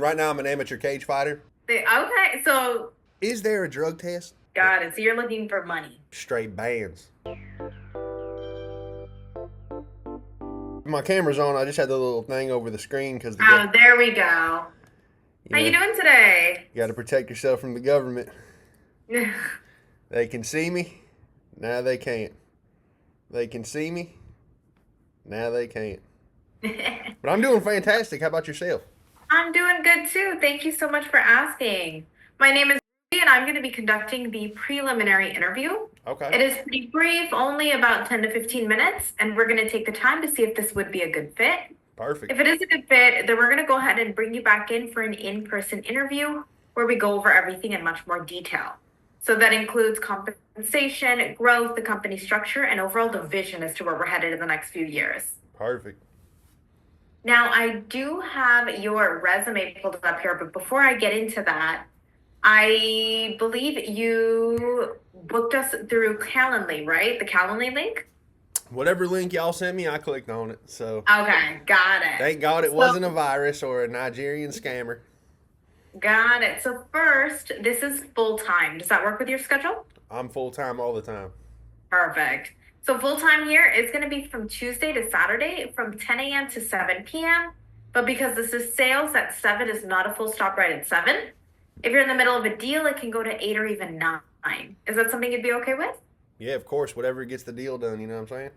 Right now, I'm an amateur cage fighter. Okay, so Is there a drug test? got it. So you're looking for money. Straight bands. My camera's on. I just had the little thing over the screen because Oh, there we go. you How you know, doing today? you got to protect yourself from the government. They can see me. Now they can't. They can see me. Now they can't. But I'm doing fantastic. How about yourself? I'm doing good too. Thank you so much for asking. My name is Ruby, and I'm going to be conducting the preliminary interview. Okay. It is pretty brief, only about 10 to 15 minutes, and we're going to take the time to see if this would be a good fit. Perfect. If it is a good fit, then we're going to go ahead and bring you back in for an in-person interview where we go over everything in much more detail. So that includes compensation, growth, the company structure, and overall the vision as to where we're headed in the next few years. Perfect. Now, I do have your resume pulled up here, but before I get into that, I believe you booked us through Calendly, right? The Calendly link? Whatever link y'all sent me, I clicked on it. So Okay, got it. thank God it So, wasn't a virus or a Nigerian scammer. got it. So first, this is full time. Does that work with your schedule? I'm full time all the time. Perfect. So full time here is going to be from Tuesday to Saturday from 10 a.m. to 7 p.m. But because this is sales, that 7 is not a full stop right at 7. If you're in the middle of a deal, it can go to 8 or even 9. Is that something you'd be okay with? Yeah, of course, whatever gets the deal done, you know what I'm saying?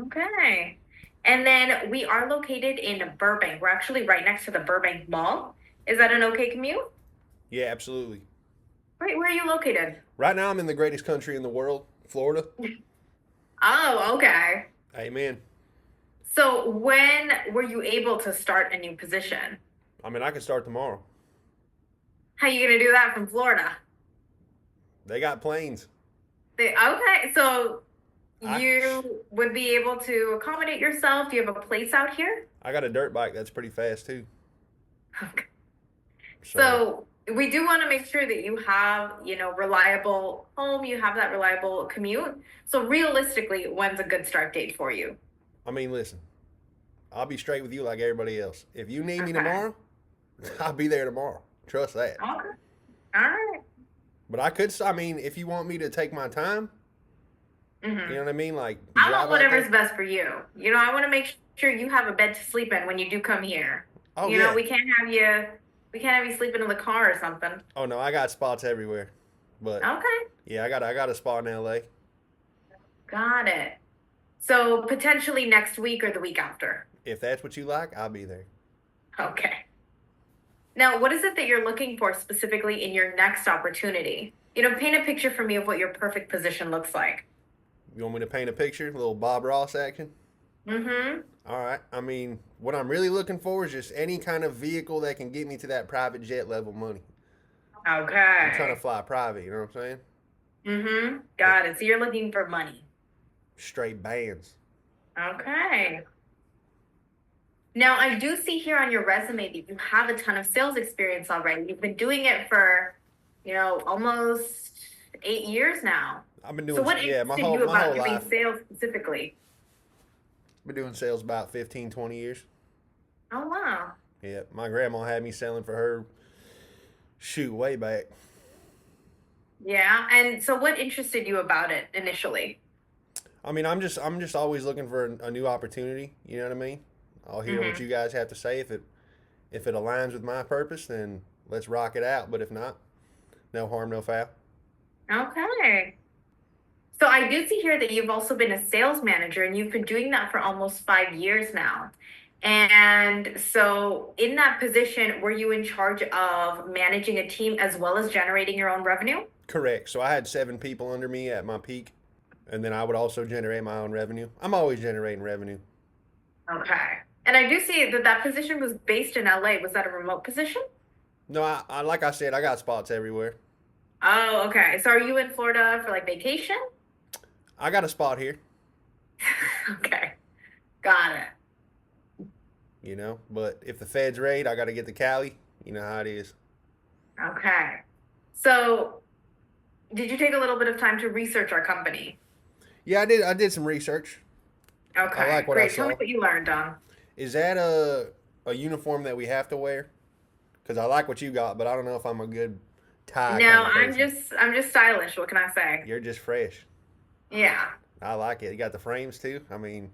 Okay. And then we are located in Burbank. We're actually right next to the Burbank Mall. Is that an okay commute? Yeah, absolutely. Wait, where are you located? Right now, I'm in the greatest country in the world, Florida. Oh, okay. Amen. So when were you able to start a new position? I mean, I could start tomorrow. How you gonna do that from Florida? They got planes. Okay, so I you would be able to accommodate yourself. Do you have a place out here? I got a dirt bike that's pretty fast too. Okay. So So we do want to make sure that you have, reliable home, you have that reliable commute. So realistically, when's a good start date for you? I mean, listen, I'll be straight with you like everybody else. If you need me Okay. tomorrow, I'll be there tomorrow. Trust that. Okay. All right. But I could. I mean, if you want me to take my time, you know Mm-hmm. what I mean, like I want drive out whatever's there. best for you. I want to make sure you have a bed to sleep in when you do come here. Oh yeah. We can't have you sleeping in the car or something. Oh no, I got spots everywhere. But Okay. yeah, I got a spot in L.A. Got it. So potentially next week or the week after. If that's what you like, I'll be there. Okay. Now, what is it that you're looking for specifically in your next opportunity? Paint a picture for me of what your perfect position looks like. You want me to paint a picture, a little Bob Ross action? Mm-hmm. All right. I mean, what I'm really looking for is just any kind of vehicle that can get me to that private jet level money. I'm trying to Okay. fly private, you know what I'm saying? Mm-hmm. Yeah. Got it. So you're looking for money. Straight bands. Okay. Now, I do see here on your resume that you have a ton of sales experience already. You've been doing it for, almost 8 years now. I've been So doing, what yeah, interested you my about whole doing life. sales specifically? Been doing sales about 15, 20 years. Oh, wow. Yeah, my grandma had me selling for her, shoot, way back. Yeah. And so what interested you about it initially? I mean, I'm just always looking for a new opportunity. You know what I mean? I'll hear what Mm-hmm. you guys have to say. If it aligns with my purpose, then let's rock it out. But if not, no harm, no foul. Okay. So I do see here that you've also been a sales manager and you've been doing that for almost 5 years now. And so in that position, were you in charge of managing a team as well as generating your own revenue? Correct. So I had 7 people under me at my peak, and then I would also generate my own revenue. I'm always generating revenue. Okay. And I do see that that position was based in LA. Was that a remote position? No, I like I said, I got spots everywhere. Oh, okay. So are you in Florida for like vacation? I got a spot here, Okay. Got it. but if the feds raid, I got to get to Cali. You know how it is. Okay. So did you take a little bit of time to research our company? Yeah, I did some research. I like Okay, what I great. Tell me saw. what you learned on. Is that a uniform that we have to wear? because I like what you got, but I don't know if I'm a good tie No, kind of I'm person. just stylish. What can I say? You're just fresh. Yeah. I like it. You got the frames too. I mean,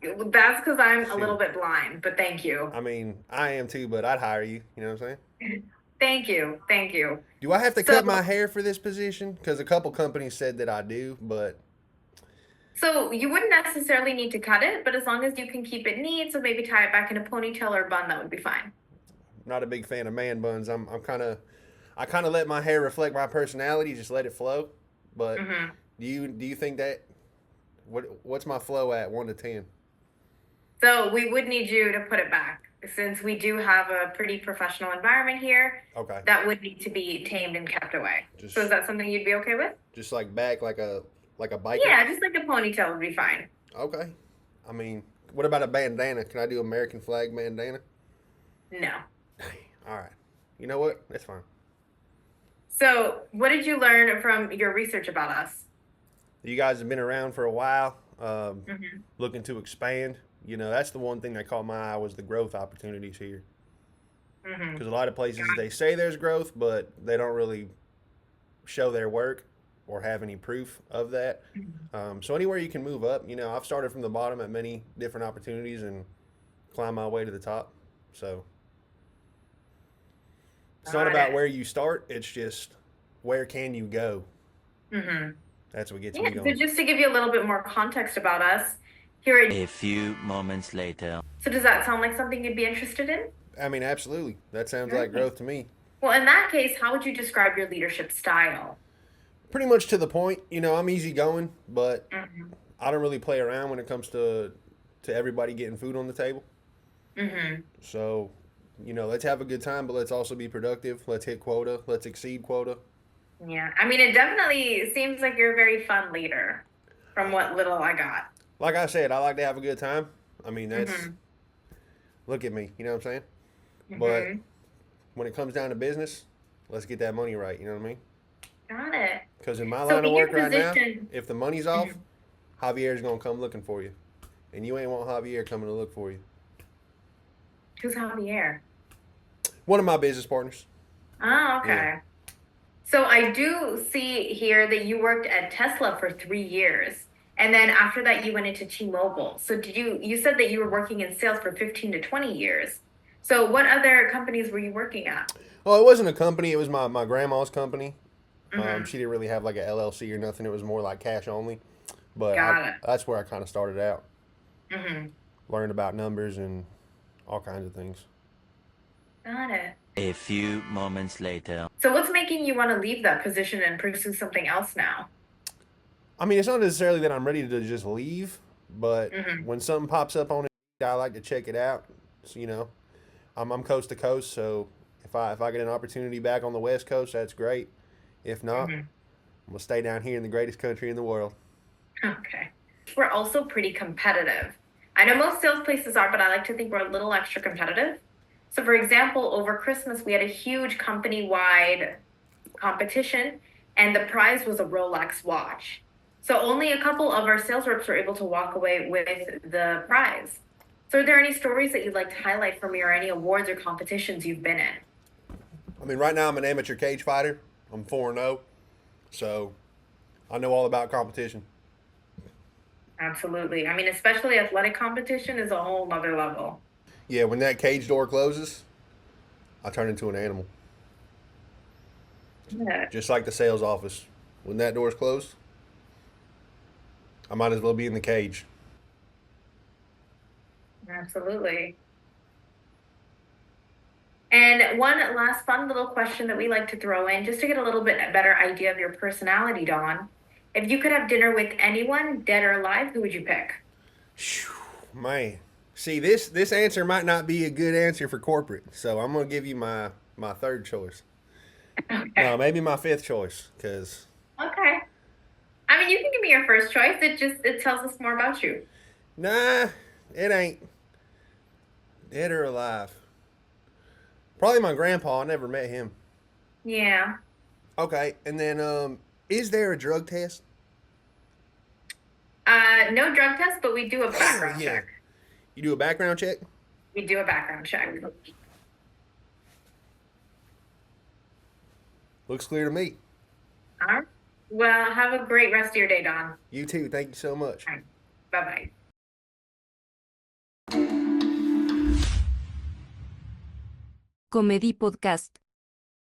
That's because I'm a little shoot. bit blind, but thank you. I mean, I am too, but I'd hire you. You know what I'm saying? Thank you. Thank you. Do I have to So, cut my hair for this position? Because a couple companies said that I do, but so you wouldn't necessarily need to cut it, but as long as you can keep it neat, so maybe tie it back in a ponytail or a bun, that would be fine. I'm not a big fan of man buns. I'm kind of I kind of let my hair reflect my personality, just let it flow. But Hmm. do you think that what's my flow at 1 to 10? So we would need you to put it back since we do have a pretty professional environment here. Okay, That would need to be tamed and kept away. So is just that something you'd be okay with? just like back like a biker. Yeah, just like a ponytail would be fine. Okay, I mean, what about a bandana? Can I do American flag bandana? No. All right, you know what? That's fine. So what did you learn from your research about us? You guys have been around for a while, Hmm. looking to expand. You know, that's the one thing that caught my eye was the growth opportunities here. Hmm. Because a lot of places they say there's growth, but they don't really show their work or have any proof of that. So anywhere you can move up, you know, I've started from the bottom at many different opportunities and climbed my way to the top. So it's not Got about it. where you start; it's just where can you go. Hmm. That's what gets Yeah, me so going. just to give you a little bit more context about us, here at A few moments later. so does that sound like something you'd be interested in? I mean, absolutely, that sounds like Okay. growth to me. Well, in that case, how would you describe your leadership style? Pretty much to the point. You know, I'm easy going, but Hmm. I don't really play around when it comes to everybody getting food on the table. Hmm. So, you know, let's have a good time, but let's also be productive. Let's hit quota. Let's exceed quota. Yeah, I mean, it definitely seems like you're a very fun leader from what little I got. Like I said, I like to have a good time. I mean, that's Hmm. look at me. You know what I'm saying? But Hmm. when it comes down to business, let's get that money right. You know what I mean? Got it. Because in my So line of in your work right now, position, if the money's off, mhm, Javier's gonna come looking for you, and you ain't want Javier coming to look for you. who's Javier? One of my business partners. Oh, Yeah. okay. So I do see here that you worked at Tesla for 3 years. And then after that, you went into T-Mobile. So you said that you were working in sales for 15 to 20 years. So what other companies were you working at? Well, it wasn't a company. It was my grandma's company. Hmm. She didn't really have like a LLC or nothing. It was more like cash only. But Got it. that's where I kind of started out. Hmm. Learned about numbers and all kinds of things. Got it. A few moments later. So what's making you want to leave that position and pursue something else now? I mean, it's not necessarily that I'm ready to just leave, but Hmm. when something pops up on it, I like to check it out. So, you know, I'm coast to coast, so if I get an opportunity back on the West Coast, that's great. If not, Hmm. I'm gonna stay down here in the greatest country in the world. Okay. We're also pretty competitive. I know most sales places are, but I like to think we're a little extra competitive. So, for example, over Christmas, we had a huge company wide competition, and the prize was a Rolex watch. So, only a couple of our sales reps were able to walk away with the prize. So, are there any stories that you'd like to highlight from me or any awards or competitions you've been in? I mean, right now I'm an amateur cage fighter. I'm 4-0, so I know all about competition. Absolutely. I mean, especially athletic competition is a whole nother level. Yeah, when that cage door closes, I turn into an animal, Yeah, just like the sales office. When that door's closed, I might as well be in the cage. absolutely. And one last fun little question that we like to throw in just to get a little bit better idea of your personality, Dawn. If you could have dinner with anyone, dead or alive, who would you pick? Phew, man, see this answer might not be a good answer for corporate, so I'm gonna give you my third choice. No, Okay. maybe my fifth choice, cause Okay. I mean, you can give me your first choice. It tells us more about you. nah, it ain't dead or alive. Probably my grandpa. I never met him. Yeah. Okay, and then is there a drug test? No drug test, but we do a Hell background yeah. check. You do a background check? We do a background check. Looks clear to me. All right. Well, have a great rest of your day, Don. You too. Thank you so much. All right. Bye-bye. Comedy Podcast.